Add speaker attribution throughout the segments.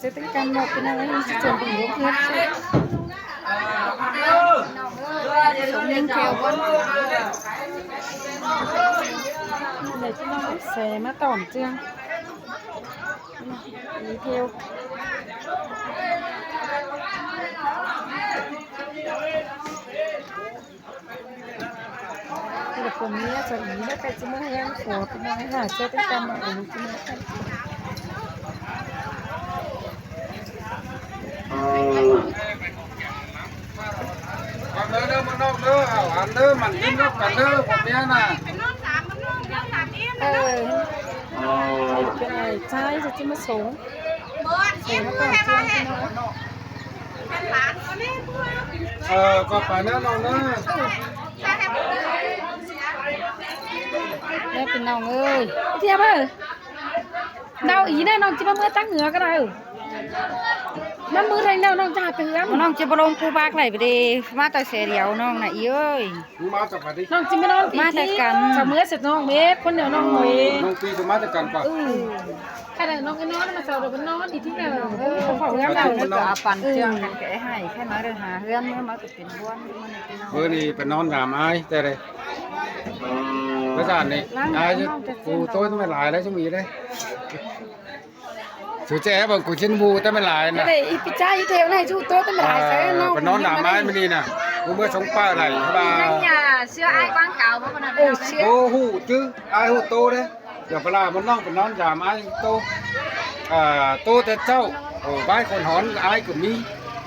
Speaker 1: จะต้องการบอกเป็นอะไรที่จะเป็นลูกเพื่อนสมเด็จแก้วบ้านเดี๋ยวที่น้องแสมาต่อมเจืองนี่เที่ยวแต่ผมนี้จะหนีได้ไปจะไม่ให้ยังขอเป็นอะไรค่ะจะต้องการมาเอาลูกเพื่อน
Speaker 2: còn nữa đâu mà đâu nữa ăn nữa mình đi nước còn nữa còn bé nè
Speaker 1: เป็นอะไรใช่จะมาส่งส่งมาต่อเจืองพี่น้อง
Speaker 2: còn phải nữa đâu nữa
Speaker 1: แม่เป็นน้องเอ้ยเทียบเออเดาอีแน่น้องจะมาเมื่อตั้งเหนือก็ได้มันมือไรแล้วน้องจะหาเตือนน้องจะบลงกูบากไหลไปดีมาต่อเสียเดียวน้องน่ะอีเอ้ย
Speaker 2: má tập phải đi
Speaker 1: น้องจะไม่นอนมาแต่กันจะเมื่อเสร็จน้องเมฆคนเดียวน้องหน่อย
Speaker 2: nông phi cho má tập cần quả
Speaker 1: แค่ไหนน้องก็นอนมาเสาร์เดี๋ยวมันนอนอีกที่ไหนเขา
Speaker 3: เพื่อน
Speaker 1: เก่า
Speaker 3: เราจะเอาปั่นเชื่องกันแกะให้แค่น้อยเลยหาเพื่อนเมื่อมาจะเป็นบ้วนมันเป็นน้อง
Speaker 2: bữa đi phải non làm ai đây đây cái giàn này ai chứ cụ tôi mới lại đấy chúng mày đây chú trẻ bằng cụ chân bu tôi mới lại
Speaker 1: ไม่
Speaker 2: nè
Speaker 1: ได้อีปิจ้าอีเทวให้ชูโต๊ะต้องหลายใส่น้อง
Speaker 2: phải non làm ai mới đi nè bữa bữa sống pa này
Speaker 3: นั่น
Speaker 2: bà
Speaker 3: อย่าเชื่อไอ้กวางเก่าเพราะมัน
Speaker 1: เชี่ย
Speaker 2: ô hụ chứ ai hụ tô đấy giờ phải làm món non phải non làm ai tô tô tết châu ở vai còn hón ai của mi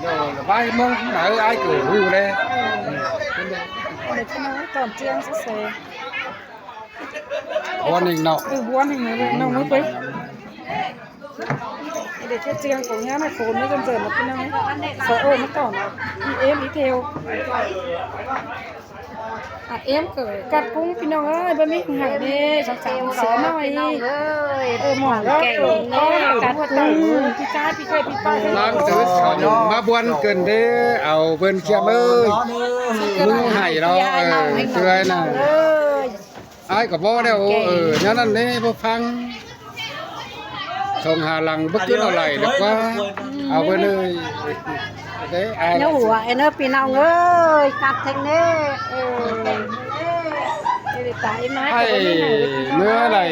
Speaker 2: rồi là vai mông nở ai của hụ đây
Speaker 1: เด็กน้องก่อนเจียงเสีย
Speaker 2: con hình nọ
Speaker 1: บ้วนอย่างนี้เลยน้องไม่ไปเด็กเจียงของเงี้ยไม่โคนไม่จนเจอหรอกพี่น้องโซ่ไม่ต่อเนาะอีเอ็มอีเทลเอ็มเกิดกัดกุ้งพี่น้องเอ้ยบะหมี่หายดิสาวเสือหน่อยหมอนก็กัดกุ้งพี่จ้าพี่เคยพี่ป้า
Speaker 2: lang sứ mà buồn cần thế ảo vườn chiêm ơi mưng hải đó tươi nè ai có bó đâu nhớ lần đấy bó phăng sông Hà Lăng bất cứ nào lại được quá ảo vườn ơi đấy ai
Speaker 3: เนื้อหัวไอ้เนื้อปีน้องเอ้ยกัดเทงเน่
Speaker 1: ตายไหม
Speaker 2: hay nữa này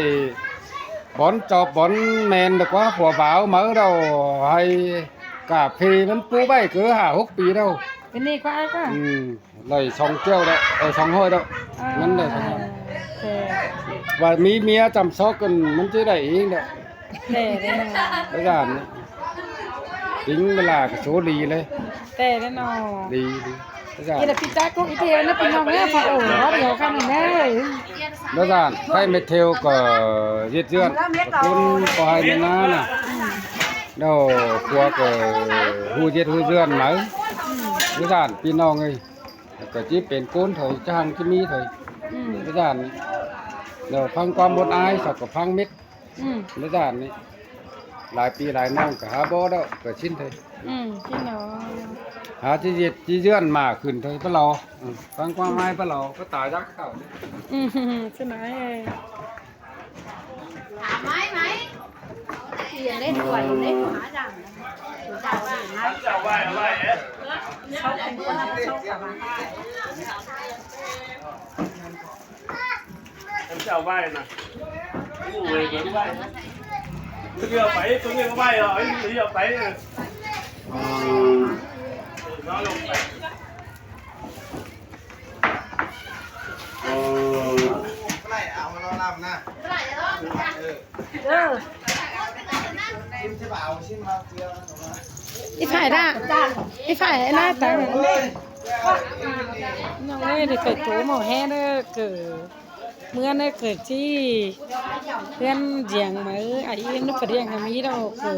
Speaker 2: bón chọc bón men được quá phùa báo mở đâu hay cà phê vẫn phú bay cứ hả húc tí đâu
Speaker 1: เป็นนี่ก็ไอ้ก็
Speaker 2: này xong kêu đấy xong hôi đâu ngân này và mí mía chăm sóc cầnมันจะได้เองđấy
Speaker 1: แต่ได้นอ
Speaker 2: cái giản đấy tính là cái số lì đấy
Speaker 1: แต่ได้นอ
Speaker 2: lì cái
Speaker 1: อี
Speaker 2: giản
Speaker 1: ละพี่จ้ากุ้งอีเทลนะพี่น้องเนี่ยพอโอ้รอบเดียวกันเลย
Speaker 2: nó giản hay mệt theo cả diệt duyên con có hai bên ná nè đâu qua cái hu diệt hu duyên mấy cái giản pin nong ấy cái chỉเป็นcôn thôi trang cái mi thôi cái giản rồi phăng qua một ai sau có phăng mít cái giản này lại pi lại nong cả há bó đâu cả chín thôi
Speaker 1: พี่น้อง
Speaker 2: há chỉ diệt chỉ duyên mà khẩn thôi bắt lò phăng qua mai bắt lò có tải ra khẩu
Speaker 1: ใช่ไหม
Speaker 3: tiền đấy tuổi đấy hóa rằng chào bạn sau cùng con năm sau cả bạn
Speaker 4: em chào vai nè ngủ về với vai tôi nghe có vai rồi lý do phải nó lùng phải
Speaker 1: อีฝ่ายด่าอีฝ่ายไอ้หน้าตาน้องเอ้ยเด็กเกิดตัวหมอแห่เด้อเกิดเมื่อเนี่ยเกิดที่เพื่อนเจียงมาไอ้เอ็มนึกกระเดียงมีเราเกิด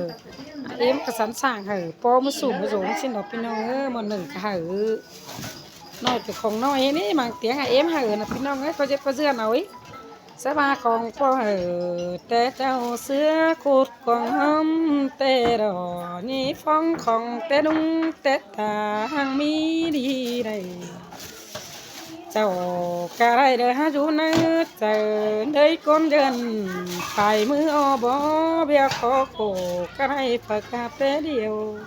Speaker 1: เอ็มกระสันสั่งเหอะปอมาสูงมาสูงเช่นดอกพี่น้องมันหนึ่งเหอะน้อยเป็นของน้อยนี่มันเตียงไอ้เอ็มเหอะนะพี่น้องเขาจะเสื่อเอาไว้สบายของพ่อแต่เจ้าเสือขุดของหอมแต่ดอนี่ฟ้องของแต่ดุงแต่ทางมีดีได้ใจ cháu cả đây đời hát chú nơi chờ đây con dân phải mưa bó bia khó khổ cả đây phải cà phê điều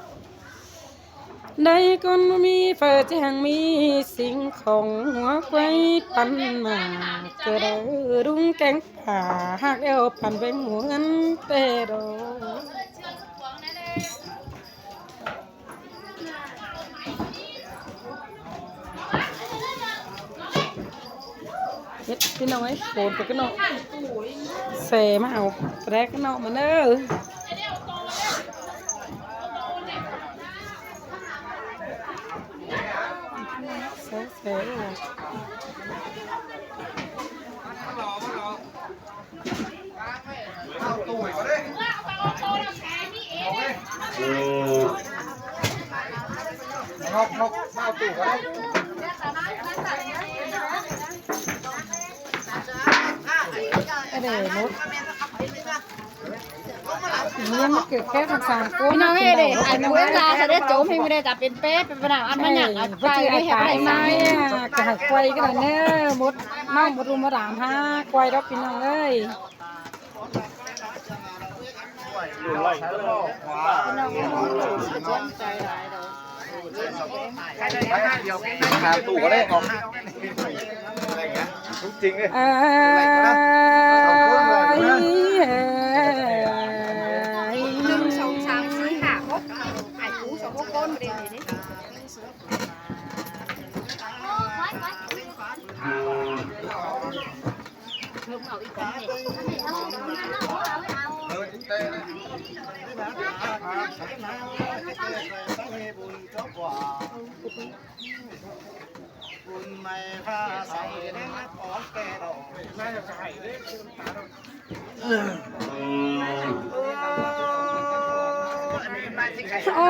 Speaker 1: đây con mi phở chàng mi sinh không hoa quay pan mà chờ đợi đúng cánh phà hát eo pan với muốn tê đồ cái nọ ấy cột cái nọ xè màu cái nọ mà nữa xè rồi cái để nốt nhưng mà kiểu khác thằng sàn cố
Speaker 3: nó nghe để anh muốn ra sẽ để trốn thì mới để tập bên pet bên nào ăn mà nhặt ở
Speaker 1: cái
Speaker 3: đây
Speaker 1: cái này cái hải quay cái này nè một rum một đám ha quay đó pin nào ơi
Speaker 5: tủ có đấy không? Đúng chính đấy.
Speaker 3: sông sáng xí hạ hốt hải cú sông hốt con đi đấy
Speaker 1: ôi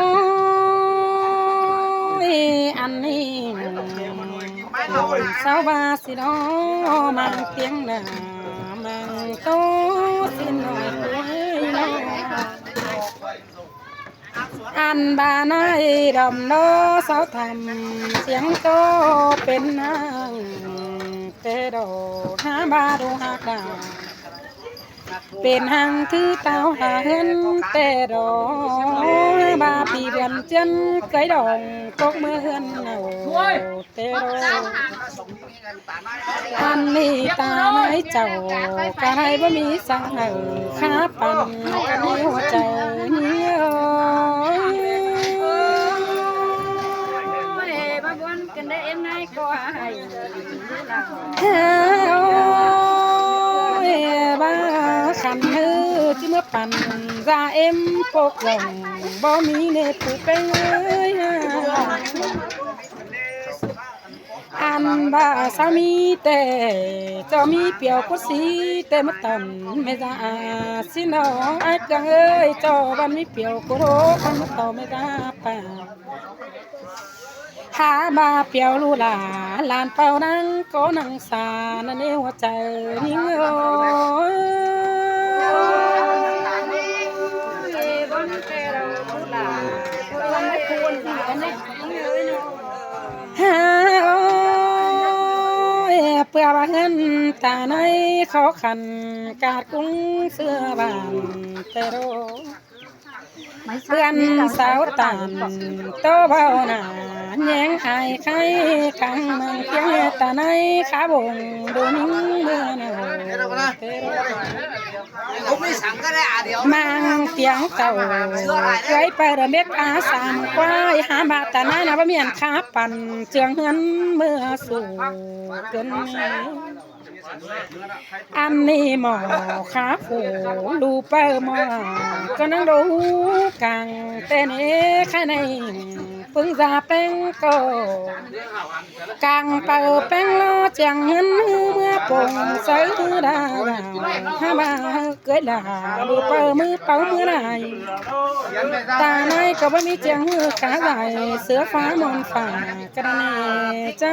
Speaker 1: anh đi sao ba xí đó mang tiếng là mang tố xin hỏi cuối nó anh bà nói đầm đó sao thầm tiếng tố bên nàng tê đồ há ba đồ há đà bên hàng thứ tao hà hơn tê đồ ba bị vườn chân cái đồng cốc mưa hơn nào tê đồ anh đi ta nói chầu cả hai bữa mi sang hở khá bằng cái yêu trời nhiều
Speaker 3: ba buồn cần để em nay có ai
Speaker 1: ba khăn hư chứ mất bàn ra em phục lòng bao mi nè phụ bên ơi ăn ba sao mi tè cho mi biểu có xí tè mất tầm mẹ ra xin nó ai càng ơi cho ban mi biểu có đố con mất tàu mẹ ra pa há ba biểu lu là làn bao năng có năng xà nên yêu trời những ơi
Speaker 3: con kêu là conไม่ควรที่อันนี้เลยเนาะ
Speaker 1: เพื่อว่าเงินตาในkhó khănกาดกุ้งเสื้อบานเตโรเพื่อนสาวตานโตเบาหนาแยงไอ้ไข่กังมังเพียงตาในขาบงดูนิ่งเมื่อเนวเตโรมังเปียงเต่าเคยไประเมกอาสามควายหาบาตาในนะบ่มีอันขาปั่นเจืองเงินเมื่อสู่เกินอันนี้หมอขาผูดูเปิหมอก็นั่งดูกังเต้นเอ๋ข้างในปึ้งจะเป็นก็กังเปิดเป็นล้อเจียงเงินเมื่อปงซื้อดาวห้าบาเกิดด่าดูเปิดมือเป่ามือได้ตาในก็ไม่มีเจียงมือขาใหญ่เสือฟ้ามนฝ่ากระเนใจ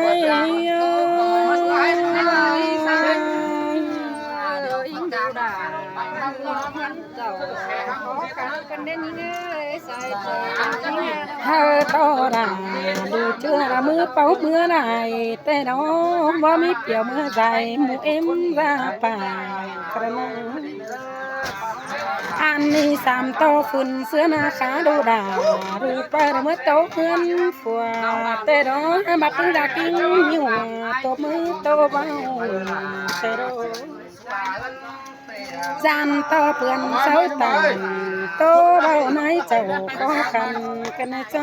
Speaker 3: อิงดาวด่าเราเงินเก่าขอกัน กันได้นี่เอ้ยใส่ใจ
Speaker 1: เฮาต่อด่าดูเชื่อละมือเป่าเมื่อไหร่แต่น้องว่ามีเปี่ยวเมื่อใดหมูเอ็มว่าป่ากระนังอันนี้สามโตฝุ่นเสื้อหน้าขาดูด่าดูไปเมื่อโตเพื่อนฝัวแต่น้องบัดตึงดากิ้งหัวโตมือโตเบาแต่น้องจานโตเพื่อนเสาตังโตเบาไหนเจ้าขอกันกันในใจ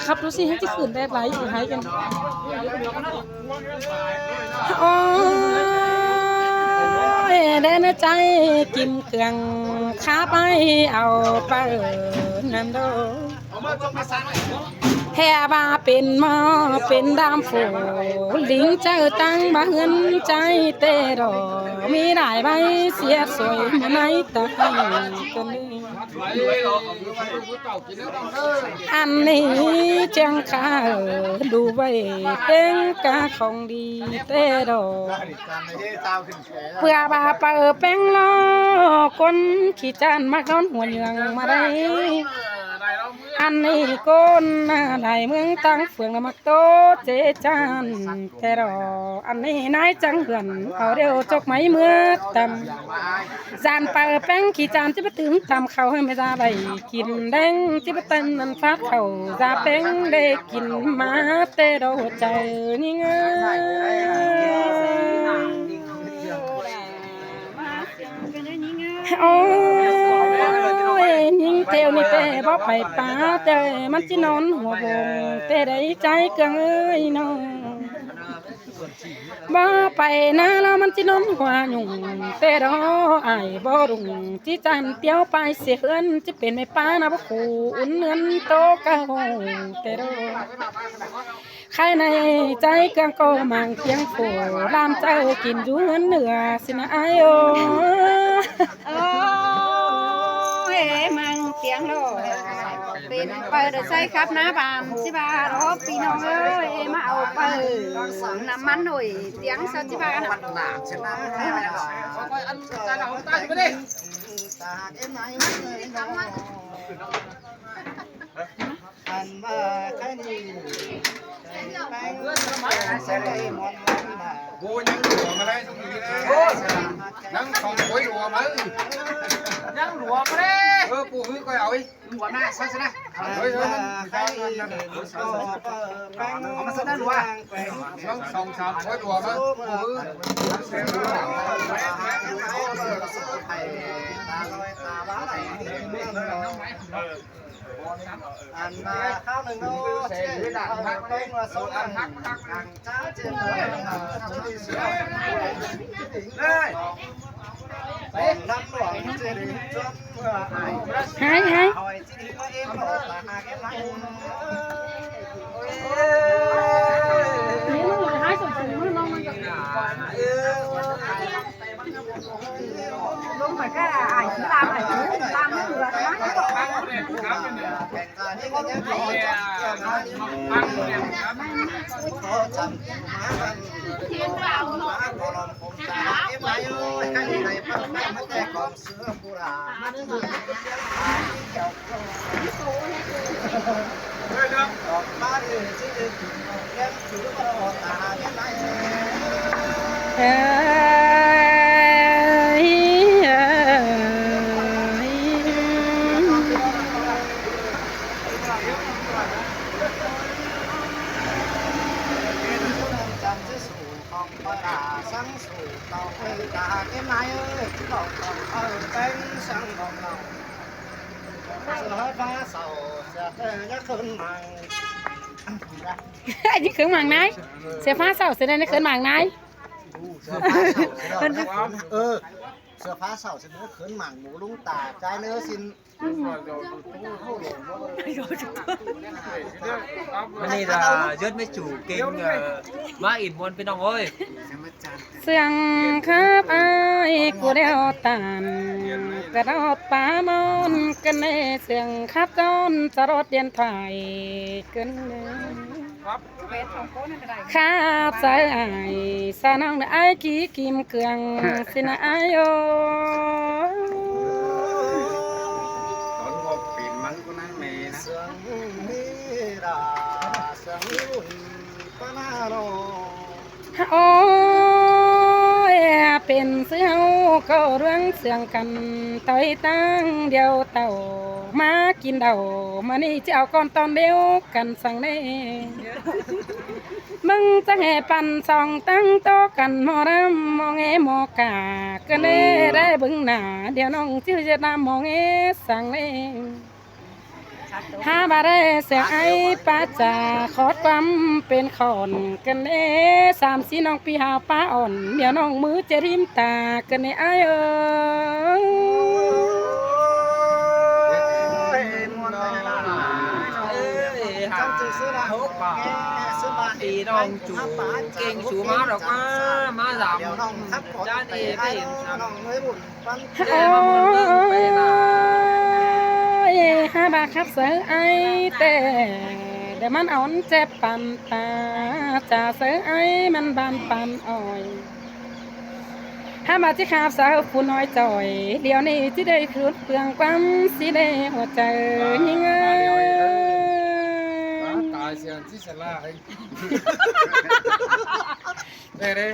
Speaker 1: ครับดูสิให้ที่ขืนได้ไหลอยู่ให้กันโอ้ยได้ในใจกินเครื่องข้าไปเอาไปนั่นโดแห่บาเป็นหมอเป็นดามฝูลิงเจอตั้งบ้านใจเตะดอมีได้ใบเสียสวยมาในตาคนนี้อันนี้จังข้าดูไว้เป็นกาของดีเตะดอเพื่อบาเปิดแป้งล้อคนขี้จานมักนอนหัวเหยืองมาได้อันนี้ก้นในเมืองตั้งเฟืองมักโตเจจานแต่รออันนี้นายจังเหือนเอาเดียวจกไม้เมื่อตำจานเปิดแป้งขี้จานจะไปถึงทำเขาให้ไม่ได้ใบกินแดงจะไปเต้นนันฟาดเขาจะแป้งได้กินมาแต่รอใจนี่ไงโอ้ยยิงเทวนี่แต่บ่ไปป่าแต่มันจินอนหัววงแต่ได้ใจเกิงเอ้ยน้องบ่ไปนะแล้วมันจินอนหัวยุ่งแต่รออ้ายบ่รุ่งจิจันเตียวไปเสียเฮือนจิเป็นแม่ป้านะบ่คู่อุ่นเนือนโตเก่าแต่รอใครในใจกังก็มังเพียงโผรามเจ้ากินอยู่เงินเหนือสินะไอ้โอ
Speaker 3: โอ้ยมังเตียงโลเป็นเปิดใส่ครับนะบามสิบารอพี่น้องเอ้ยมาเอาเปิดน้ำมันหน่อยเตียงสักสิบานะ
Speaker 5: อันว่าใครนี่กูยังหลัวมาได้ทุกทีนะนั่งของโวยหลัวมายังหลัวมาได้กูฮื้อก็เอาอีหลัวหน้าซะนะเฮ้ยใครเอามาซะนะหลัวต้องสองสามโวยหลัวมากูฮื้ออันมาข้าวหนึ่งโลเสียดังหักเต้นว่าสองอันหักจ้าเจียนเลยเลยไปน้ำหลวงเจริญจนเมื่อไอ้
Speaker 1: หายหาย
Speaker 5: เอาไอ้ที่นี่มาเอ็มรถมาหาแกไหน
Speaker 1: นี่มันหลุดหายสมบูรณ์น้องมันก็
Speaker 3: ลงไปก็ไอ้ตามไม่เหลือนะ
Speaker 5: นี่ก็ยังขอจับขอจับมากันเทียนเราหน่อยขอลองผมตาเอ็มไอ้ใครไหนพักไม่มาแจกของเสือบุราดอกบ้านเลยที่จะแก้มถือมาออกตาเอ็มไสังสู่ต่อไปตาเอ็มไอ้ที่บอกเป็นสังของเราเสือฟ้าเสาเสือเธอจะขึ้นมัง
Speaker 1: ไอ้ที่เครื่องหมางนายเสียฟ้าเสาเสียในเครื่องหมางนาย
Speaker 5: เสื้อผ้าเสาเสนอเขินหมั่งหมูลุงตาใจเนื้อสิน
Speaker 6: วันนี้là rất mấy chủ kênh má in muôn bên ông ơi
Speaker 1: เสียงครับไอ้กูเดียวตานกระโดดป่ามอนกันในเสียงครับจอนจะรถเดียนไทยกันครับใส่ไอ้สาน้องไอ้กี่กิมเกลืองสินะไอ้โย
Speaker 2: ตอนบอกปีนมันก็นั่งเมนะ
Speaker 5: เสียงมีราเสียงรุ่นปะนาโร
Speaker 1: โอ้ยเป็นเสียวก็เรื่องเสียงกันต่อยตั้งเดียวเต่ามากินเดามานี่จะเอาก่อนตอนเดียวกันสั่งได้มึงจะแห่ปันสองตั้งโตกันมอรำมองแมอกาก็ได้บึงหน้าเดี๋ยวน้องชื่อจะนำมองสั่งได้หาบาได้เสียงไอ้ป้าจ่าขอความเป็นขอนกันสามสีน้องปีหาป้าอ่อนเดี๋ยวน้องมือจะริมตากันไอ้
Speaker 6: thì đông chủ kênh chủ má được má giảm cha đi về để mà muốn
Speaker 1: ห้าบาครับเสือไอ้แต่เดี๋ยวมันอ่อนเจ็บปันตาจ่าเสือไอ้มันบานปันอ่อยห้าบาที่ขาบสาวผู้น้อยจ่อยเดี๋ยวนี้ที่ได้คืนเปลืองความสิได้หัวใจยิ่ง
Speaker 2: ตายเสียงที่สลาเองเด้เด้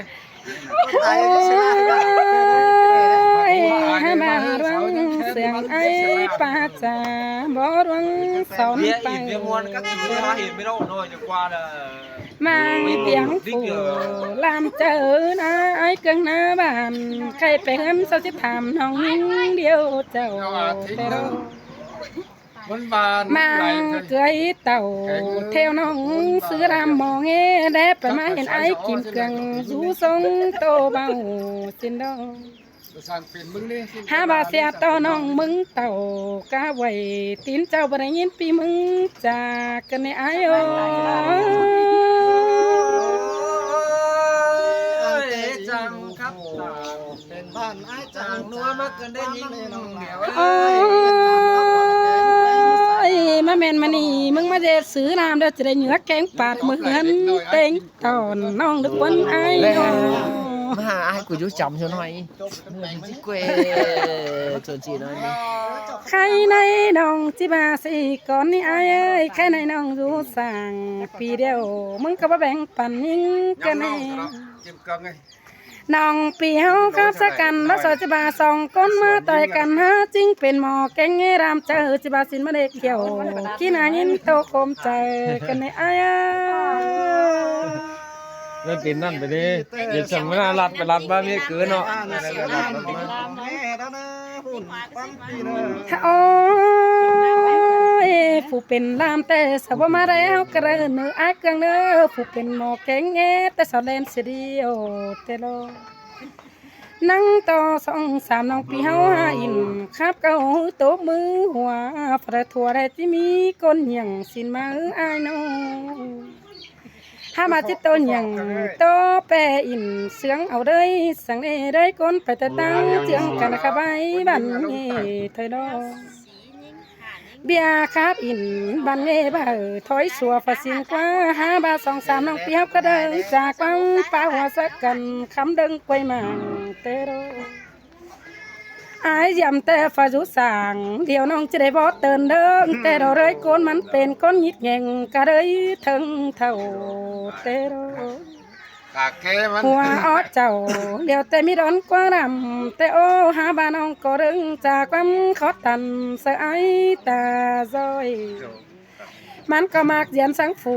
Speaker 1: ให้มาร้องเสียงไอ้ป้าจ่าบ่ร้องสอนไป
Speaker 6: việc nguồn các thứ hóa hiện bên đâu rồi cho qua là
Speaker 1: มาเสียงฟูลามเจอนะไอ้เกิงหน้าบ้านใครไปเห็นเขาจะถามน้องเดียวเจ้าแต่เรา
Speaker 2: มันบาน
Speaker 1: มาเกยเต่าเทวน้องซื้อรำมองเงี้ยได้ไปมาเห็นไอ้กินเกลืองสูทรงโตเบาสินดอง
Speaker 2: สั่งเป็นมึงนี่
Speaker 1: หาบาเสียต่อน้องมึงเต่ากะไว้ตีนเจ้าบ่ได้ยินปีมึงจากกันในไอ้โอ
Speaker 6: chẳng khắp
Speaker 5: เป็นบ้านไอ้จัง
Speaker 6: chẳng nuôi mất gần đây những điều
Speaker 1: โอ้ยมาแม่นมานี่มึงมาเด็ดซื้อน้ำเด้อจะได้เหนือแกงปาดมือหันเต็งตอนน้องดึกวันไอ้โอ
Speaker 6: mà ai của chú chồng cho nói chị quê cho chị nói đi
Speaker 1: ใครในน้องจิบาสิก่อนนี่ไอ้เอ้ยใครในน้องรู้สั่งปีเดียวมึงก็บ่แบ่งปันยิ่งกันแน่
Speaker 2: เก็บกังไง
Speaker 1: น้องปีเฮาครับสักกันแล้วสอจิบาสองก้นมาต่อยกันฮะจริงเป็นหมอแกงรามเจอจิบาสินมาเด็กเขียวกินอายินโตโคมใจกันในไอ้
Speaker 6: นั่นเป็นนั่นไปดิอย่าสั่งไม่น่ารัดไปรัดบ้านนี่เกินเนาะ
Speaker 5: แม่แล้วนะหุ่นปั้นปีเนอ
Speaker 1: โอ้ยผู้เป็นลามแต่สาวมาแล้วกระเนื้ออาเกงเนื้อผู้เป็นหมอแกงแต่สาวเล่นเสียเดียวเตโลนั่งต่อสองสามน้องปีเฮาหาอินครับเก้าโตมือหัวประทัวได้ที่มีก้นหยังสินมาอายน้องหามาจิตโตหยังโตแปรอินเสียงเอาเลยสั่งได้ก้นไปแต่ตั้งเจียงกันนะคะใบบันเย่เธอดอเบียครับอินบันเย่บ่าถอยสัวฝาสิงกว่าหาบาสองสามน้องเปียบก็เดินจากวังป้าหัวสักกันคำดึงไปมาเตโรอายยำแต่ฝาจุสางเดี๋ยวน้องจะได้บอเตินเดิงแต่เราเลยก้นมันเป็นก้นยิดแงงก็เลยถึงเท่าเตโร
Speaker 2: กาแกมัน
Speaker 1: หัวอ้อเจ้าเดี๋ยวแต่มีร้อนกว่ารำแต่โอ้หาบ้านน้องก็รึงจากความขอตันเสยตาซอยมันก็มักเยียนสังฝู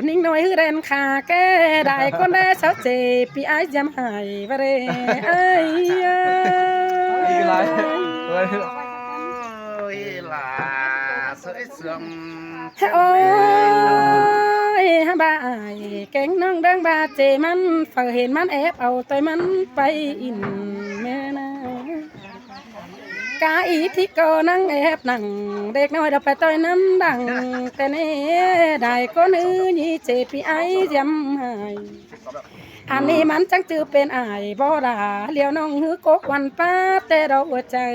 Speaker 1: นิ่งน้อยฮือเรนขาแก่ได้คนได้เสาเจปีไอ้ยำหายบะเรไอ้ย
Speaker 6: cái này
Speaker 2: ôi là sợi sương
Speaker 1: โอ้ยฮะบ่ายแกงน้องดังบาเจมันเฝ้าเห็นมันแอบเอาต่อยมันไปอินแม่นะ กาอีที่ก็นั่งแอบนั่งเด็กน้อยเราไปต่อยน้ำดังแต่เน่ได้ก็นื้อยี่เจ็ดพี่ไอ้ยำหายอันนี้มันจังจือเป็นอายบ่ดาเลี้ยวน้องหือกกวันป้าแต่เราเจอ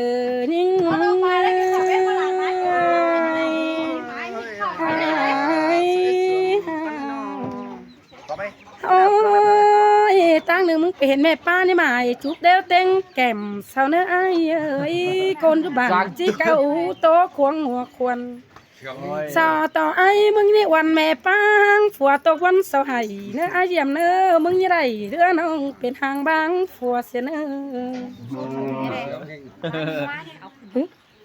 Speaker 1: ยิ่งโอ้ยตั้งหนึ่งมึงไปเห็นแม่ป้านี่มาจุบเดียวเต็งแก้มเศร้าเนื้อไอ้เอ้ยคนอยู่บ้านจีเก่าโตควงหัวควรสอต่อไอ้มึงนี่วันแม่ป้างผัวตกวันเสาร์ไห้เนื้อไอ้เยี่ยมเนื้อมึงยี่ไรเรือน้องเป็นหางบางผัวเสียเนื้อ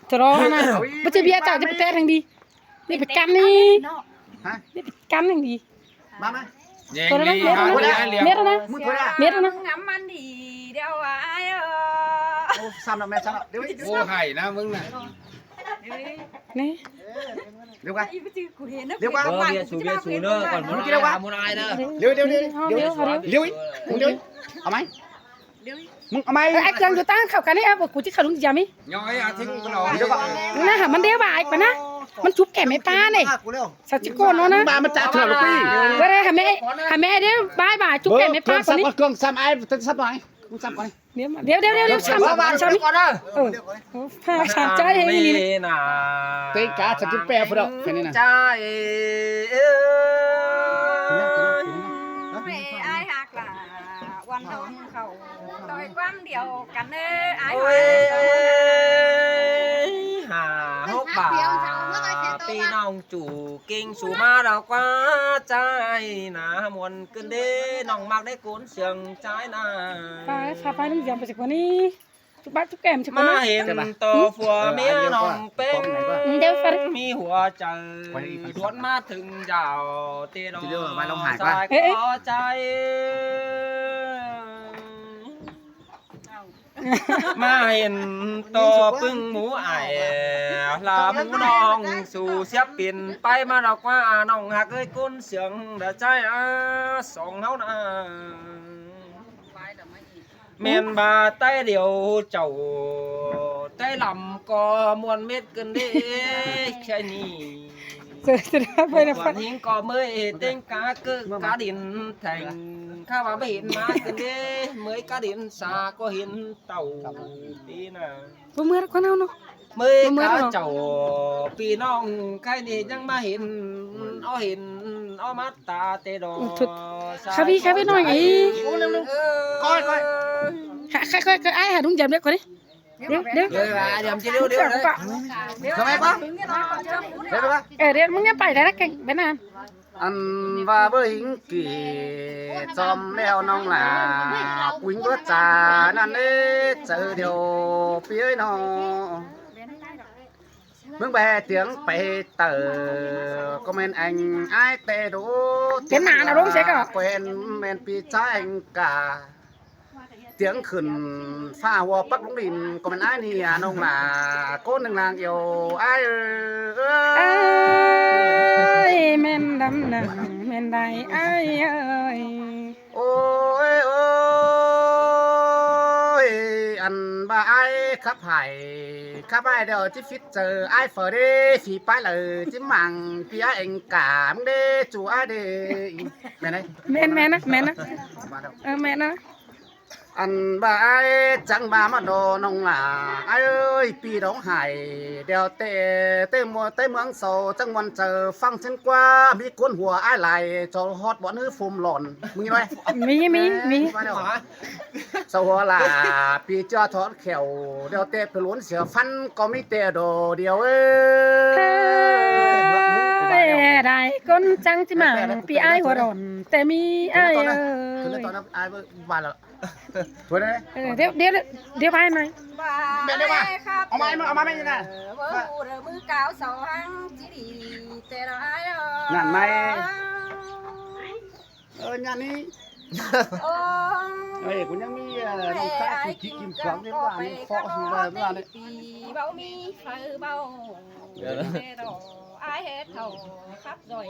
Speaker 1: จะรอนะไม่ใช่เบียร์เจ้าจะไปแตะทางดีนี่ไปกันนี่นี่ไปกันทางดี
Speaker 5: มาไหม
Speaker 1: ตัวนั้นเม็ดนะ
Speaker 5: มึงคนละ
Speaker 1: เม็ดนะ
Speaker 3: ngắm ăn đi đeo ai ơi
Speaker 5: โอ้ซ้ำแล้วแม่ซ้ำแล้วเดี๋ยว
Speaker 2: โอ้ไห่นะมึงน่ะ
Speaker 1: นี่
Speaker 5: เดี๋ยวกัน
Speaker 3: đi với chị của hiền nó
Speaker 5: เดี๋ยวกัน
Speaker 6: bia xù nữa còn muốn ai nữa
Speaker 5: เดี๋ยวเอาไหมมึงเอาไหม
Speaker 1: ไอ้เครื่องอยู่ตั้งเข้ากันนี่อ่ะกูจะเข้าลุงจะมั้ย
Speaker 2: ย้อยอาทิ้งก็หน่อย
Speaker 5: เดี๋ยวก่อน
Speaker 1: นะหามันเดียวบ่ายปะนะมันชุบแก่ไม่ป้าเนี่ยสัจโกนเนาะนะ
Speaker 5: มามันจ่าเถื่อนลูกพี่
Speaker 1: ว่าได้หาแม่เดี๋ยวบ่ายชุบแก่ไม่ป้าคนนี้
Speaker 5: เครื่องซ้ำไอ้จะซ้ำหน่อยมึงซ้ำก่อน
Speaker 1: เดี๋ยวช้ำก่อนนะพาช้ำใจให้นี่
Speaker 6: น่ะ
Speaker 5: เต็งกาจะกินแปรพอดอกแค่นี้นะ
Speaker 6: ใจ
Speaker 3: mẹ ai hạc là quan đông khẩu tôi quan điều cả nơi ai
Speaker 6: หาฮกบ่าปีน้องจู่กิ่งสู่มาเรากว่าใจหนามวนขึ้นเด้น้องมักได้โกนเสียงใจน่ะ
Speaker 1: ไปลุงจะไปสักวันนี้ชุบบ้าชุบแก่มชุบ
Speaker 6: มาเห็นต่อฝัวเมียน้องเป็นมีหัวใจดวนมาถึงยาวเตะดอกสายขอใจมาเห็นต่อปึ้งหมูไอ้ลาหมูน้องสู่เสียบปิ่นไปมาดอกว่าน้องหักเอ้ยก้นเสียงเด้อใจสองเฮานะเมียนบาใต้เดียวเจ้าใต้ลำก็มวนเม็ดกันเด้แค่นี้
Speaker 1: จะไปนะ
Speaker 6: วันหิงก็เมื่อยเต็งกาเกิดกาดินแทงข้าว่าไม่เห็นมากันเด้เมื่อยกาดินสาก็เห็นเต่าปีน่ะ
Speaker 1: บ่เมื่อคนเอาเนาะ
Speaker 6: เมื่อยกาเจ้าปีน้องใครนี่ยังมาเห็นเอามาตาเตดอ
Speaker 1: ข้าพี่หน่อยไง
Speaker 5: ก้อย
Speaker 1: ค่อยไอ้หาลุงจำได้ก่อนดิเดี๋ยว
Speaker 6: เดี๋ยวจะเร็วเลย
Speaker 5: ทำไมปะเดี๋ยวปะ
Speaker 1: เดี๋ยวมึงเนี่ยไปได้แล้วแกไปนาน
Speaker 5: อันว่าเบอร์หิงกี่จอมแล้วน้องหลาวิ่งเบอร์จ่านั่นเอ้เจอเดียวเปี้ยน้องมึงแบtiếng tờ comment anh ai tê đủ
Speaker 1: tiếng nào nó đúng sẽ có
Speaker 5: quen men pi trái anh cả tiếng khẩn pha hoa bắc bóng đìn comment ai nì nông là cô nương nàng yêu ai
Speaker 1: ơi men đâm nè men đầy ai ơi
Speaker 5: ôi anh ba ai khắp ai đều chỉ fit chờ ai phở đi chỉ phải là chỉ màng phía anh cảm đi chú ai đi mẹ này
Speaker 1: men á men á
Speaker 5: anh ba ai chẳng ba mà đồ nông là ai ơi pi đóng hải đèo tê mương sầu chẳng muốn chờ phăng chân qua mi cuốn hùa ai lại cho hot bọn nữ phùm lònมึงnói
Speaker 1: mi
Speaker 5: sầu hùa là pi cho thoát khèo đèo tê phải luôn sửa phân có mi tê đồ điều ơi
Speaker 1: đại con trăng chứ mà pi aiหัวร้อนแต่มีไอ้เอ้ย
Speaker 5: ตอนนั้นไอ้บ้านละถวยได้
Speaker 1: เดี๋ยวไปหน่อย
Speaker 5: mẹ đây màเอามาไม่ยังไง
Speaker 3: มือเก่าสองจีดีแต่เราไอ้
Speaker 5: นั่นไม่nhà ní เฮ้ยคุณยังมีน้องชายที่กินของในบ้านนี่ฟอกอยู่เลยบ้านนี่
Speaker 3: เบามีไฟเบาai hết thầu khắp rồi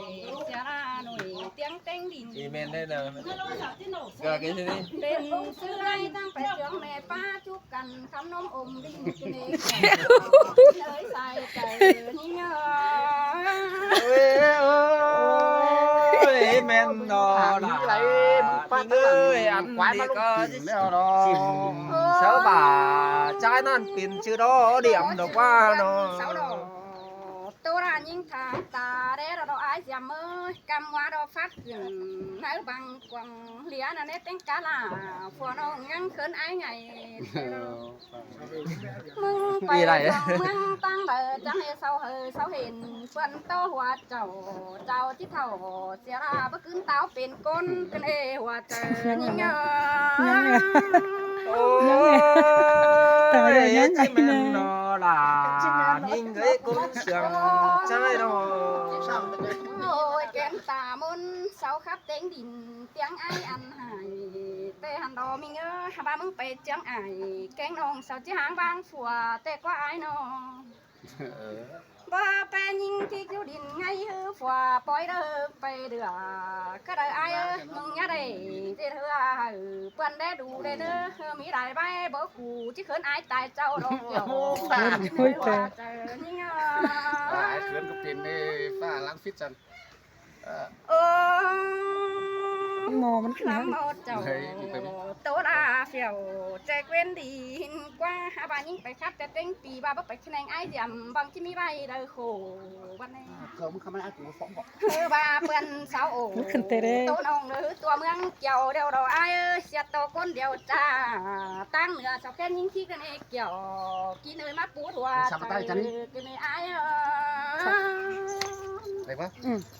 Speaker 3: sẽ ra nổi tiếng tênh ดิน
Speaker 6: อีเมนได้เลยเกิดกันที่นี่
Speaker 3: เป็นซื้อไรตั้งไปเจืองแม่ป้าจุบกันคำน้องอมดิ้นกินเองเลยใส่ใจนี่เงา
Speaker 6: เอ้ยแม่นดอล่ะ
Speaker 5: ไรมึงป้า
Speaker 6: เอ้ยอัน
Speaker 5: ควาย
Speaker 6: นี้
Speaker 5: มาล
Speaker 6: ก็
Speaker 5: งกินแล้วเนาะ
Speaker 6: เสาบ่าtráiนั่นเป็นชื่อดอเดี่ยมดอกว่าเนาะ
Speaker 3: sáu đồ tôi là những tháng ta để đồ ai giảm ơi cầm hoa đồ phát nở bằng quần lía là nét tiếng cá là phù nó ngăn khấn ai ngày mừng phải mừng tăng bờ chẳng hề sau hiền phần to hoa trầu trầu chiếc thầu sẽ là bất cứ táoเป็นcon cái này hoa trời nhìn nhớ
Speaker 6: โอ้ยจิแม่นดอล่ะยิ่งเอ้ยกุ้งเสียงใช่เนาะ
Speaker 3: ôi kén tà môn sáu khắp tiếng đình tiếng ai ăn hải tê hàn đò mình ơ ba mừng bề tiếng ải kén nong sáu chiếc hàng vang phùa tê qua ai nó ba bè nhìn thì kêu đình ngay hư phùa bói đơ bè đưa cái đời ai ơ mừng nhá đây tê thưa quần đê đủ đê nữa mỹ đại bay bố cụ chứ khấn ai tài châu đâu kiểu
Speaker 1: Ôi trời.
Speaker 3: nhưng
Speaker 5: เขื่อนก็เป็นฟ้าล้างฟิตจัน
Speaker 1: หมอมันขึ้นแล้ว
Speaker 3: làm một chậu tố đa phiểu trẻ quên đi hình qua hai bà những bài khác tên tì ba bắt bạch này ai giảm bằng chim bay đời khổวันนี้
Speaker 5: เขามึงทำไมไอ้กูฟ้องบอก
Speaker 3: ba bên sáu ổ tố nông nữ tua mương kiểu đều đầu ai ơi xe tàu con đều cha tăng nữa sau cái những khi cái này kiểu khi nơi mắt bút hoa cái này ai
Speaker 5: อะไรวะ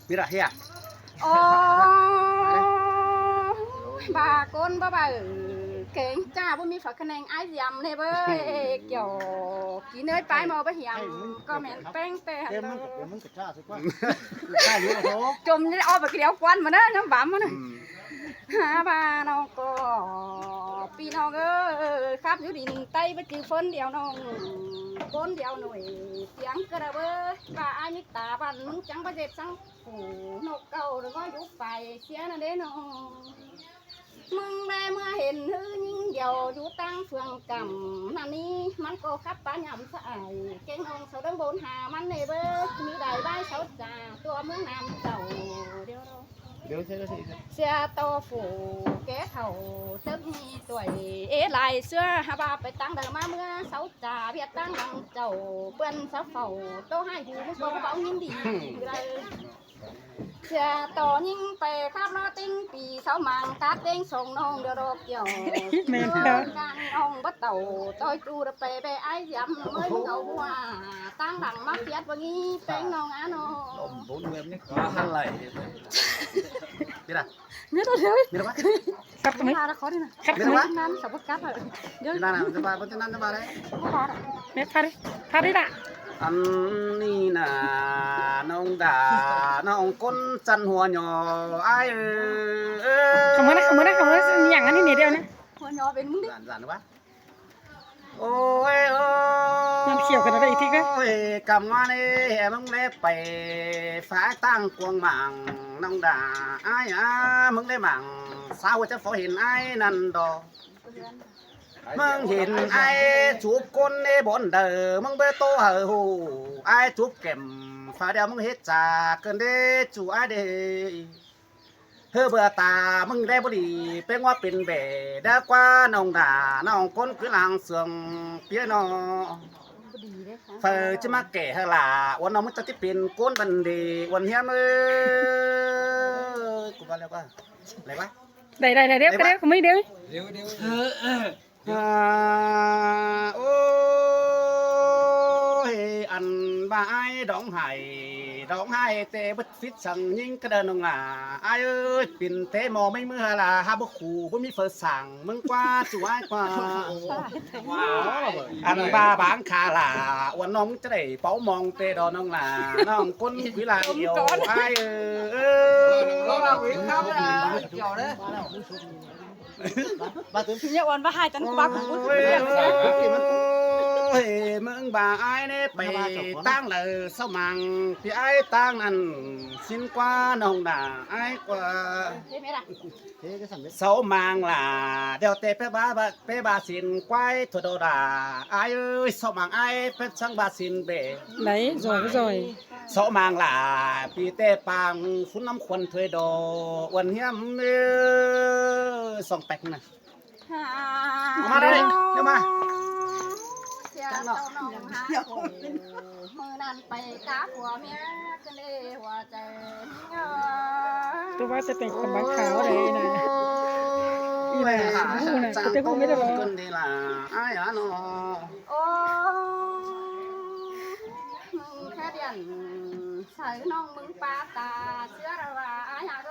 Speaker 5: มีอะไรเฮีย
Speaker 3: bà con bà kén cha bố mi phải cái này ai dầm này bơi kiểu kỹ nơi phải màu bơi hiểm comment beng tè hả chùm như o bà cái đéo quan mà đó nó bám mà này ha bà nó có pi nó ơ khắp dưới đình tay với chữ phân đèo nó con đèo nổi tiếng cơ đâu bơi bà ai nhích tà bà nướng trắng bà dệt trắng nó cầu rồi có giúp phải xé nó đến nó mừng bé mưa ห็น hư nhưng dầu chú tăng phường cầm nà niมันก็ขับป้าหยำสายเก่งองเขาต้องบนหามันในเบอร์มีได้ใบเขาจ่าตัวเมืองน้ำเจ้าเดียวเสียโตฝูแก่เท่าตึกมีตัวเอลายเสื้อฮาบาไปตั้งเดิมมาเมื่อเขาจ่าเบียดตั้งดังเจ้าเปิ้นเสาเฝ้าโตให้หูมุกเบายิ้มดีเลยเสียต่อยิ่งไปครับล้อติ้งปีเสามังตาเต้งส่งน้องเดือดเกี่ยวการน้องบัดเต่าต้อยจูดไปไปไอ้ยำเมื่อเอาหัวตั้งดังมาเฟียดว่างี้เป็นน้องอ่ะน้อง
Speaker 5: bốn mươi mấy có lại biết à
Speaker 3: biết rồi
Speaker 5: biết đâu quá
Speaker 1: cắtไหม
Speaker 3: ta đã khó đi nè
Speaker 1: cắtไหม
Speaker 3: nan sao bắt cắt rồi
Speaker 5: biết nào nào cho ba cho năm cho ba đấy
Speaker 1: แม่พาดิพาดิละ
Speaker 5: อันนี้น่ะน้องด่าน้องก้นจันหัวหยอไอ้
Speaker 1: ขโมยนะอย่างนั้นนี่เดียวนะ
Speaker 3: หัวnhỏ bênมึงđi
Speaker 5: หลานวะโอ้ยโอ้
Speaker 1: มันเขียวกันอะไรอีกทีก็
Speaker 5: โอ้ยกำมาเนี่ยมึงได้ไปฝาตั้งกวงหมังน้องด่าไอ้มึงได้หมังสาวจะพอเห็นไอ้นั่นดอกมึงเห็นไอ้จูบก้นในบนเดิมมึงไปโตเหอหูไอ้จูบเก็มฟ้าเดียวมึงเฮ็ดจากเกินเด้จูไอ้เด้เฮ้อเบื่อตามึงได้บ่ดีเป็นว่าเป็นเบเด้อกว่าน้องด่าน้องก้นคือหลังเสืองเปียนอเฟอจะมาแก่เฮล่ะวันน้องมึงจะที่เป็นก้นบันดีวันเฮียมึงกูว่าแล้วว่าอะไรวะ
Speaker 1: ได้เดี๋ยวก็ได้ก็ไม่เดี๋ยว
Speaker 5: โอ้ยอันบ่ายดองไห้เตะบัดฟิตสั่งยิงกระเดินลงล่ะไอ้เอ้ยปิ่นเตะหมอไม่เมื่อล่ะฮาบ่ขู่บ่มีเฟิร์สั่งมึงกว่าสวยกว่าอันบ้าบางคาล่ะวันน้องจะได้เป้ามองเตะดอนน้องล่ะน้องก้นวิลาเดียวไอ้เอ้ย
Speaker 3: nhậu ăn ba hai tấn bắp của
Speaker 5: โอ้ย ยมึงบ่าไอ้เนี่ยไปตั้งเลยเศร้ามังพี่ไอ้ตั้งนั่นสิ้นกว่าน้องด่าไอ้กว่า
Speaker 3: เห็นไหมล่ะ
Speaker 5: เศร้ามังล่ะเดี๋ยวเตะไปบาสินควายถั่วโดดาไอ้เอ้ยเศร้ามังไอ้เป็นช่างบาสินเบ
Speaker 1: ไหนrồi
Speaker 5: เศร้ามังล่ะพี่เตะปังฟุ้นน้ำควันถวยดอวันเฮียมสองแป๊กนะมาได้เดี๋ยวมา
Speaker 3: เสียเจ้าน้องหาคนมือนั้นไปกาหัวเมียก็เลยหัวใจเงา
Speaker 1: ตัวว่าจะเป็นคนบางขาวเลยนะอีหล่าพูดนะแต่พูดไม่ได้หรอก
Speaker 5: คนดีล่ะไอ้อะเนาะ
Speaker 3: โอ้มึงแค่เดียนใส่น้องมึงปาตาเสื้อระว่าอาหาโด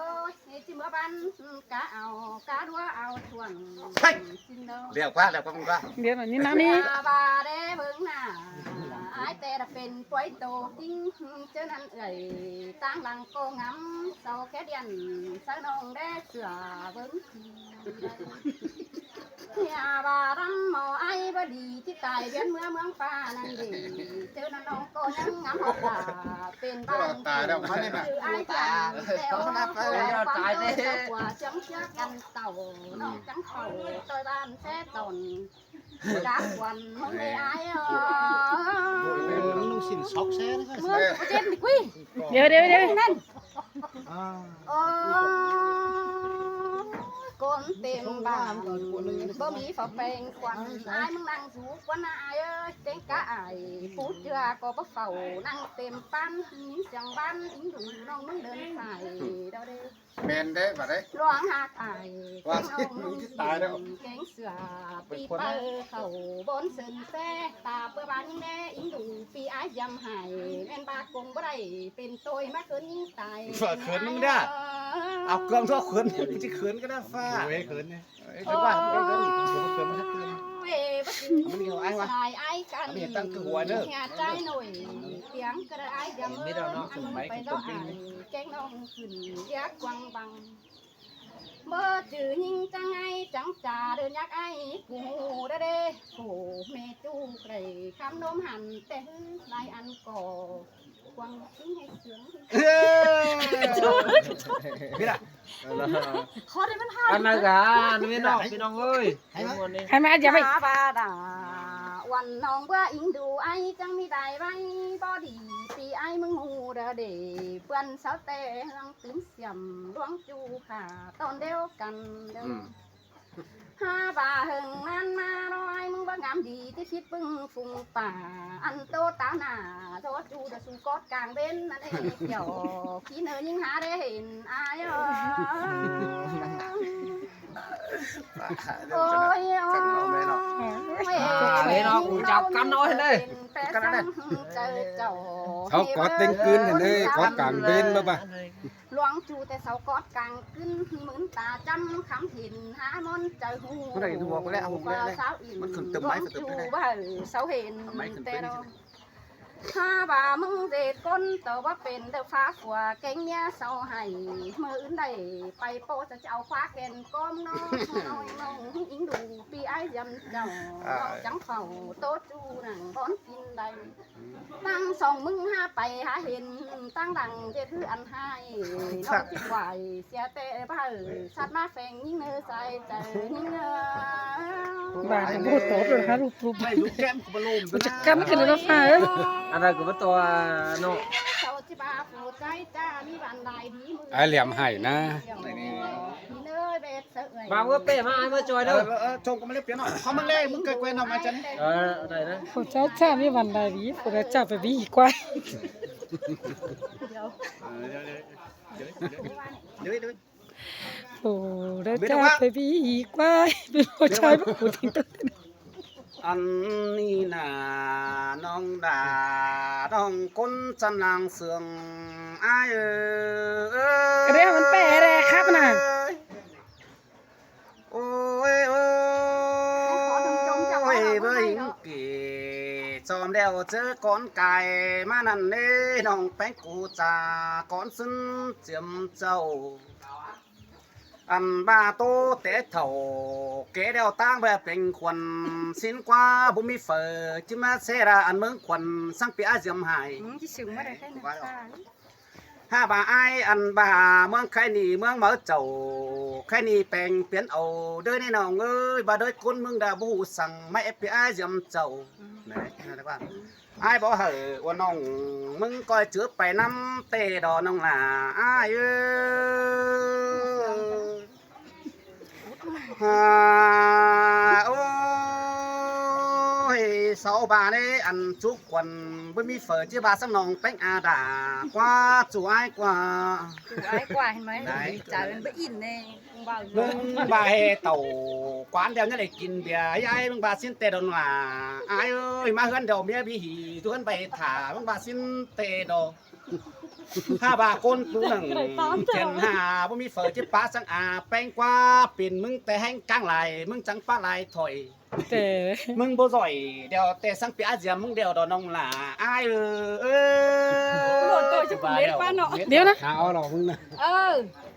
Speaker 3: นี่จิมบันกะเอากะดัวเอาชวนจินโด
Speaker 5: เรียกว่าแล้วก็มึงว่า
Speaker 1: เดี๋ยวหน่อยนี่น้ำนี่
Speaker 3: บาเด้เบิ่งหน้าอายแต่ละเป็นป่วยโตจริงเจ้านั้นเอ่ยตั้งหลังโกงำเศร้าแค่เดียนใส่น้องได้เสือเบิ่งอย่าบารำหมอไอ้บดีที่ตายเวียนเมื่อเมืองป่านั่นดีเจ้านั้นน้องก็ยังงำหอกตาเป็นบ้านตายแล้วมันนี่น่ะไอ้จังแล้วนะเอ้ยตายเด้กว่าจังเชือกกันเต่าน้องจังเขาต่อยบ้านแท้ตนรักวันมึงได้ไอ้
Speaker 5: ลูกชิ้นช็อกแซ่นะ
Speaker 3: มึงเจ็บดิกุ้ย
Speaker 1: เดี๋ยว
Speaker 3: นั่นโอ้ก้นเต็มบ้านบ่มีฝาแปงควันอายมึงนั่งสูกว่าอายเอ้ยเต็งกะอายพูดเจือก็บ่เฝ้านั่งเต็มปั้นยินเสียงบ้านอิงดูน้องมึงเดินสายเดาเด้
Speaker 5: เมนเด้บัดเด้
Speaker 3: ร้องหาตายว่าตายแล้วแกงเสือปีเปอเขาบนเส้นแซ่ตาเปื้อบานยิงแน่อิงดูปีอายยำหายแม่นบากงบ่ได้เป็นโตยมาเกินยิงตายเขินมึงได้เอาเกลืองทั่วเขินมันจะเขินก็ได้ฟ้าโอ้ยเขินเนี่ยเขินว่าเขินเขินมาสักเดือนมันเกี่ยวไอ้วะไอ้กันนี่ตั้งคือหัวเด้อใจหน่อยเสียงกระไอ้ยำไม่ได้เนาะไปเนาะแกงน้องขึ้นเรียกวังบังเมื่อจื้อยิงจังไงจังจ่าเดินยักไอ้กูได้เด้โอ้แม่จูไกรคำนมหันแต่ลายอันก่อกวางทิ้งให้เสียงพี่ละขอได้มันหาย
Speaker 6: อันนั้นกันพี่น้องเอ้ย
Speaker 1: ให้แม่อย่าไป
Speaker 3: บาดาวันน้องว่าอิงดูไอ้จังมีได้ไว้บอดีปีไอ้มึงหูเด้อเด้เพื่อนสาวแต่เฮืองตื้นเสียมดวงจูขาตอนเดียวกันเด้อห้าบาหึงนั้นมาน้อยมึงว่างามดีที่คิดปึ้งฟุงป่าอันโตตาหน้าโทษจูเดสูกอดกลางเบ้นนั่นเองเกี่ยวพี่เนยยิ่งหาได้เห็นอายโอ้ยโอ้ย
Speaker 6: nó cũng chọc cắn nói đây
Speaker 2: เขากอดเต็งคืนเห็นเด้กอดกลางเบนบ่ป่ะ
Speaker 3: หลวงจูแต่เสากอดกลางขึ้นเหมือนตาจำคำหินหามนใจหูสาวอินหลวงจูว่าเสาเห็นแต่เราถ้าบ่ามึงเด็ดก้นแต่ว่าเป็นเดือฟ้าขวาแกงเนี้ยเสาให้มืออื่นใดไปโปจะเอาฟ้าแกนก้มน้องน้องอิงดูปีไอ้ยำเจ้าจังเฝ้าโตจูนั่งก้อนกินใดตั้งสองมึงหาไปหาเห็นตั้งดังเจ็ดคืออันให้น้องคิดไหวเสียแต่บ้าสัตว์มาแฝงยิ่งเนื้อใจใจยิ่งเนื้อ
Speaker 1: บ้านพูดโตเลยค่ะรูป
Speaker 5: ไม่รู้แก้มบลูม
Speaker 1: มันจะกันกันเลยนะฟ้าเอ้ย
Speaker 6: anh này của tôi nó
Speaker 3: เจ้าจิบาผู้ใจจ้ามีบันไดดีมือ
Speaker 2: ไอ้เหลี่ยมให้นะ
Speaker 6: bà vừa bể mà ai mới chơi đâu
Speaker 5: ชงก็ไม่ได้เปลี่ยนหรอกเขามาเล่มึงเคยเกวนออกมาจัน
Speaker 6: đây đấy
Speaker 1: ผู้เจ้าจ้ามีวันใดดีผู้เจ้าไปบีอีกกว่า
Speaker 5: เดี๋ยว
Speaker 1: ผู้เจ้าไปบีอีกกว่าเป็นผู้ชายผู้ทิ้งต้น
Speaker 5: อันนี้น่ะน้องดาน้องคนจันนางเสืองอาย
Speaker 1: เรียกมันแปรแรครับน่ะ
Speaker 5: โอ้ยโอ้ยเบิ่งกี่จอมเดียวเจอก้อนไก่มานั่นเด้น้องแป้งกูจาก้อนซึ้นเจียมเจ้า อันบาโตเตะเถ่าเกเดวตั้งแบบเป็นควันสินกว่าบุมีเฟอจิมาเซราอันเมืองควันสังปีอาเจียมหาย
Speaker 3: ที่สึงมาได้แค่นั้นค่ะ
Speaker 5: ห้าบาไออันบาเมืองไข่นี่เมืองเหมาเจ้าไข่นี่แปลงเปลี่ยนเอาเด้อนี่น้องเอ้ยบาเด้อคนเมืองดาบูสั่งไม่เอฟปีอาเจียมเจ้าไหนนะว่าไอ้บอกเหอะว่าน้องมึงก้อยเจือไปน้ำเตะดอน้องล่ะไอ้เอ้โอ้ยสาวบาเนี่ยอันจุกควันไม่มีเฟอจีบาสำนองแป้งอาดากว่าจู่ไอ้กว่า
Speaker 3: ดูไอ้กว่าเห็นไหมจ่ายเป็นไปอินเองบ่าว
Speaker 5: มึงบาเฮเต่าquánเดียวนี่ได้กินเบียร์ไอ้มึงบาสินเตะดอนว่าไอ้เอ้ยมาเฮือนเดี๋ยวเมียพี่หีทุกคนไปถ่ามึงบาสินเตะดอห้าบาคนกูหนึ่งเจนหาบ่มีเฟอจิป้าสังอาแป้งกว่าปิ่นมึงแต่แห้งกลางไหลมึงจังป้าไหลถอย
Speaker 1: แต่
Speaker 5: มึงบ่จ่อยเดี๋ยวแต่สังเปียเจียมึงเดี๋ยวดอนน้องหล่าอ้าย
Speaker 3: โหลดตัวจะเล็กป้าเนาะ
Speaker 1: เดี๋ยวนะ
Speaker 2: หาเอาหรอกมึงนะ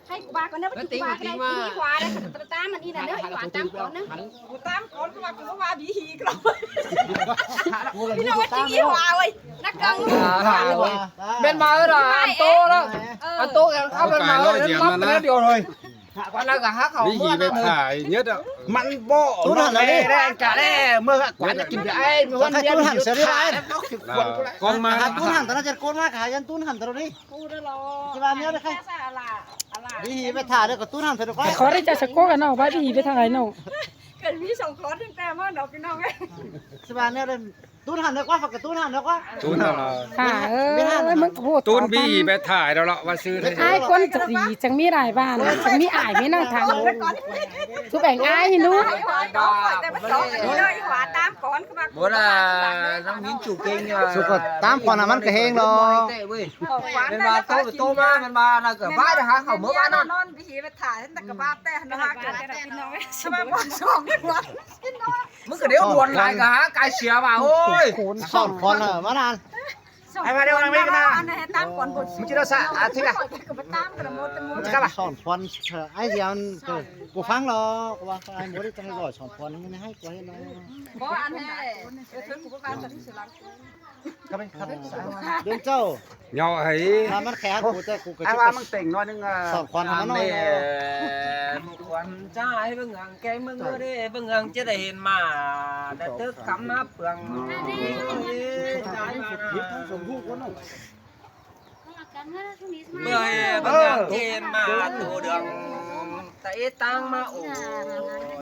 Speaker 3: ให้กูบาก่อนนะว่ากูบาก็ได้ที่ขวาได้ตามมันนี่นะเด้อขวาตามก่อนนะกูตามก่อนกูบากูว่าบีฮีกรอบพี่น้องว่าจริงอีหว่าเว้ยนักกัง
Speaker 6: bên mà là ăn tô đó ăn tô em khắp bên mà đến mắm nó điều rồi quan là cả hát hậu
Speaker 2: วิหีไปถ่ายเยอะอ่ะ
Speaker 5: มันบ่ตุ้นหันเลยได้กะได้เมื่อกว่าจะกินไอ้เมื่อวันเดียวหันเสียได้ต้องสิบขวดกูแล้ว
Speaker 2: กองมา
Speaker 7: ตุ้นหันตอนนั้นจะโกนมากหายันตุ้นหันตอนนี้
Speaker 3: กูได้รอ
Speaker 7: ที่บ้านเนี้ยได้ใครดีไปถ่ายได้กับตุ้นหันเสร็จแล้วก็
Speaker 1: ขอได้จะสะโกกันเนาะว่าพี่ไปทางไหนเนาะ
Speaker 3: เกิดมี2คอร์สตั้งแต่ว่าเนาะพี่น้องเอ้ย
Speaker 7: ที่บ้านเนี้ยได้ตุ้นหันแล้วก็ฝักกับตุ้นหันแล้วก็
Speaker 2: ตูนอะไร
Speaker 1: ค่ะมึงพูด
Speaker 2: ตูนวิหีไปถ่ายแล้วละว่าซื้อได้
Speaker 1: ไอ้คนจะดีจังมีหลายบ้านจังมีอายไม่นั่งทางทุกแบ่งอ้ายนู้
Speaker 3: ไอ้หวานน้องแต่มันสองอันนี้เนาะไอ้หวานตามก่อนคือว่า
Speaker 6: bữa là nó miếng chủ kinh nhưng mà
Speaker 7: สุกตามก่อนนะมันก็เฮงหรอก
Speaker 6: bên bà tô ma bên bà là cửa vai rồi hả khẩu mỡ ba non
Speaker 3: นอนวิธีไปถ่ายแต่กระบาดแต่นะฮะแต่พี่น้องเอ้ยทำไมบ่สองกันวะ
Speaker 6: mức cái đéo buồn lại cả hả cài xìa bà ôi
Speaker 7: สอนคนมานาน
Speaker 5: ไอ้มาเดี๋ยวไม่กันนะ
Speaker 3: อันนี้ตามก่อนบท
Speaker 5: มึงจะได้สะอาดใช่ไหม
Speaker 3: ก็ไปตามกระโมดมด
Speaker 7: สอนคนไอ้เดียวกูฟังหรอกกูว่าไอ้หมดที่จะให้รอสอนคนนี่ให้กูให้น้อง
Speaker 3: บ่อันนี้เธอกูบ่การตัดที่สลัก
Speaker 5: ก็เป็นครับ
Speaker 7: เดือนเจ้า
Speaker 2: เหงาไอ้
Speaker 7: ถ้ามันแข็งกูจะกูก็
Speaker 5: ไอ้
Speaker 7: จะ
Speaker 5: ว่ามึงเต่งน้อยนึง
Speaker 7: สอนคนมันน้อย
Speaker 6: một quần trai vâng hàng cái mưng mưa đi vâng hàng chết để hiền mà đã tức cắm áp phường mười vâng hàng thiên mà thủ đường tại tăng mà ổ